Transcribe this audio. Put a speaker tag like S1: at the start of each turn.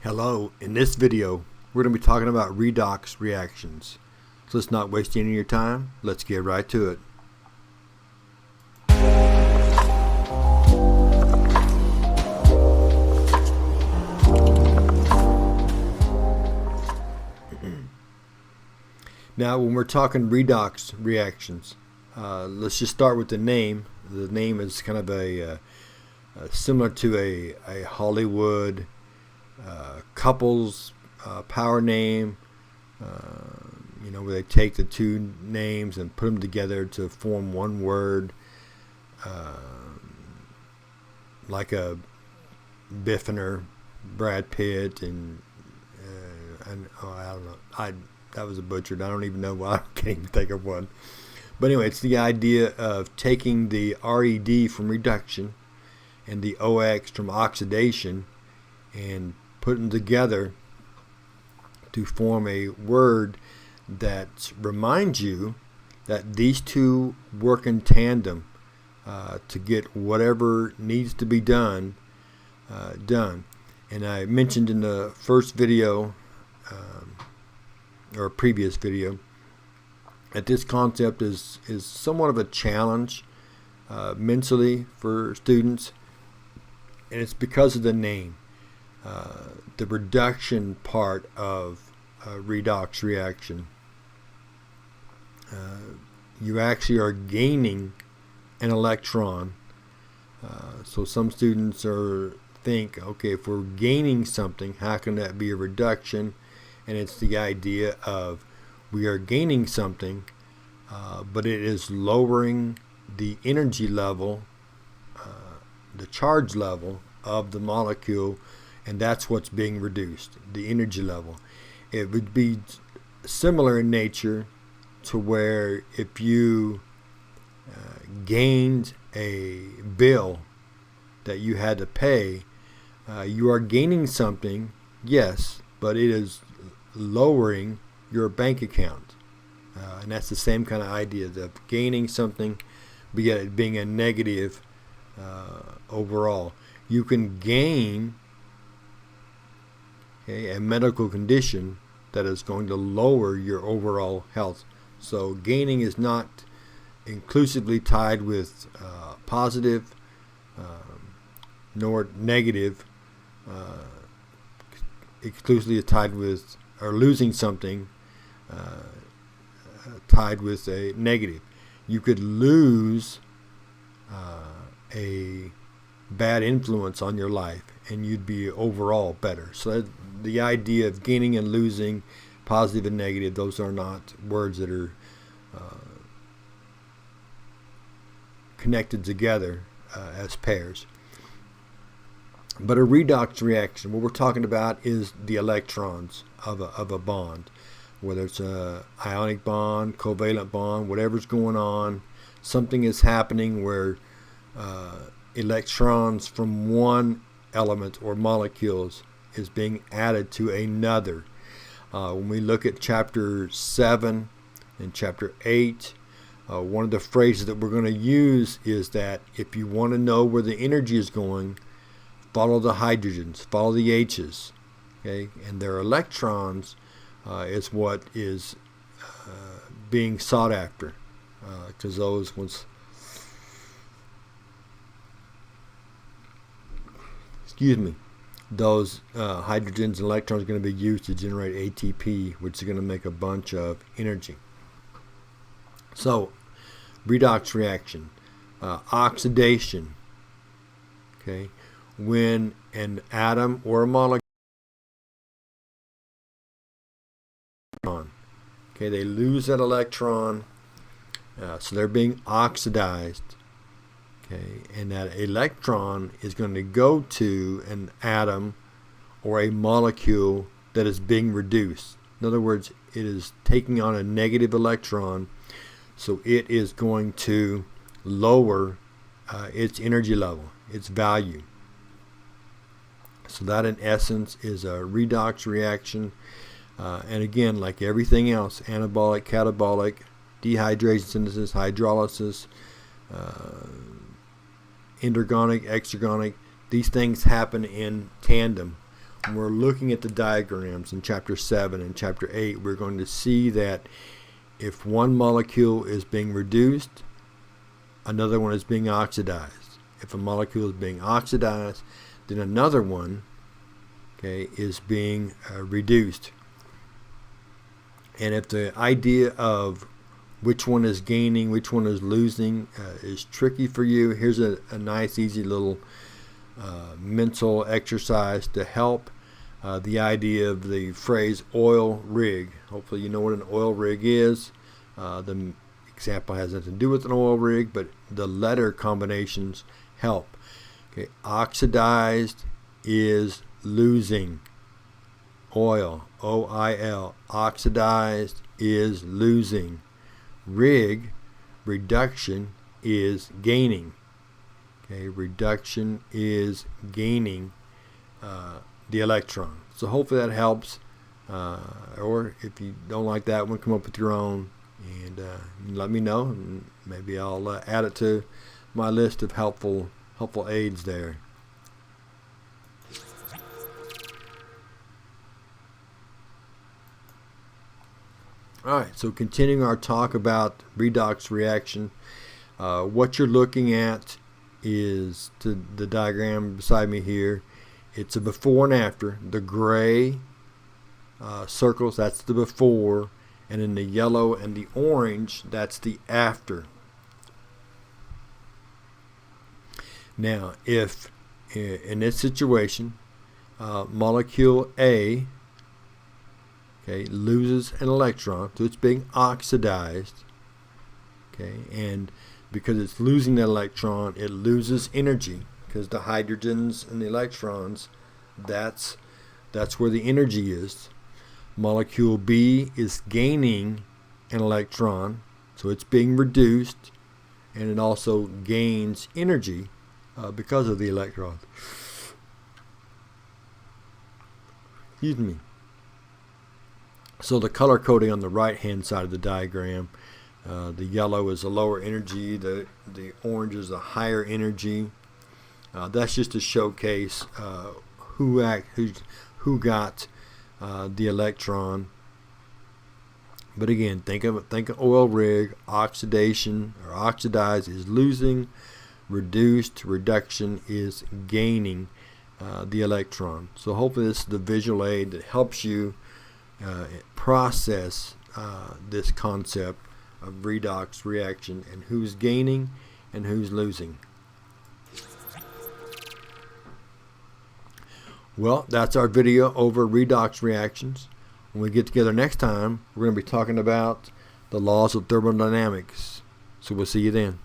S1: Hello, in this video we're going to be talking about redox reactions. So let's not waste any of your time, let's get right to it. Now when we're talking redox reactions, let's just start with the name. The name is kind of a similar to a Hollywood couples power name, where they take the two names and put them together to form one word, like a Biffner, Brad Pitt, and I don't know. That was a butchered. I don't even know why. I can't even think of one. But anyway, it's the idea of taking the RED from reduction and the OX from oxidation and putting together to form a word that reminds you that these two work in tandem to get whatever needs to be done done. And I mentioned in the first video or previous video that this concept is somewhat of a challenge mentally for students, and it's because of the name. The reduction part of redox reaction, you actually are gaining an electron. So some students think, okay, if we're gaining something, how can that be a reduction? And it's the idea of we are gaining something, but it is lowering the energy level, the charge level of the molecule, and that's what's being reduced, the energy level. It would be similar in nature to where if you gained a bill that you had to pay, you are gaining something, yes, but it is lowering your bank account. And that's the same kind of idea of gaining something, but yet it being a negative overall. You can gain a medical condition that is going to lower your overall health. So gaining is not inclusively tied with positive nor negative, exclusively tied with, or losing something tied with a negative. You could lose a bad influence on your life and you'd be overall better. So the idea of gaining and losing, positive and negative, those are not words that are connected together as pairs. But a redox reaction, what we're talking about is the electrons of a bond, whether it's a ionic bond, covalent bond, whatever's going on. Something is happening where electrons from one element or molecules is being added to another. When we look at chapter 7 and chapter 8, one of the phrases that we're going to use is that if you want to know where the energy is going, follow the hydrogens, follow the H's, okay? And their electrons is what is being sought after, because those ones, those hydrogens and electrons are going to be used to generate ATP, which is going to make a bunch of energy. So, redox reaction, oxidation, okay? When an atom or a molecule, okay, they lose that electron, so they're being oxidized. Okay, and that electron is going to go to an atom or a molecule that is being reduced. In other words, it is taking on a negative electron, so it is going to lower its energy level, its value. So that in essence is a redox reaction. And again, like everything else, anabolic, catabolic, dehydration synthesis, hydrolysis, endergonic, exergonic, these things happen in tandem. when we're looking at the diagrams in chapter 7 and chapter 8, we're going to see that if one molecule is being reduced, another one is being oxidized. If a molecule is being oxidized, then another one, okay, is being reduced. And if the idea of which one is gaining, which one is losing is tricky for you, here's a nice, easy little mental exercise to help. The idea of the phrase oil rig. Hopefully you know what an oil rig is. The example has nothing to do with an oil rig, but the letter combinations help. Okay, oxidized is losing. Oil, O-I-L, oxidized is losing. Rig, reduction, is gaining. Okay, reduction is gaining the electron. So hopefully that helps. Or if you don't like that one, come up with your own and let me know, and maybe I'll add it to my list of helpful aids there. Alright, so continuing our talk about redox reaction, what you're looking at is the diagram beside me here. It's a before and after. The gray circles, that's the before, and in the yellow and the orange, that's the after. Now, if in this situation, molecule A, okay, loses an electron, so it's being oxidized, okay, and because it's losing that electron, it loses energy, because the hydrogens and the electrons, that's where the energy is. Molecule B is gaining an electron, so it's being reduced, and it also gains energy because of the electrons. Excuse me. So the color coding on the right hand side of the diagram, the yellow is a lower energy, the orange is a higher energy. That's just to showcase who got the electron. But again, think of oil rig. Oxidation or oxidized is losing, reduction is gaining the electron. So hopefully this is the visual aid that helps you process this concept of redox reaction and who's gaining and who's losing. Well, that's our video over redox reactions. When we get together next time, we're going to be talking about the laws of thermodynamics. So we'll see you then.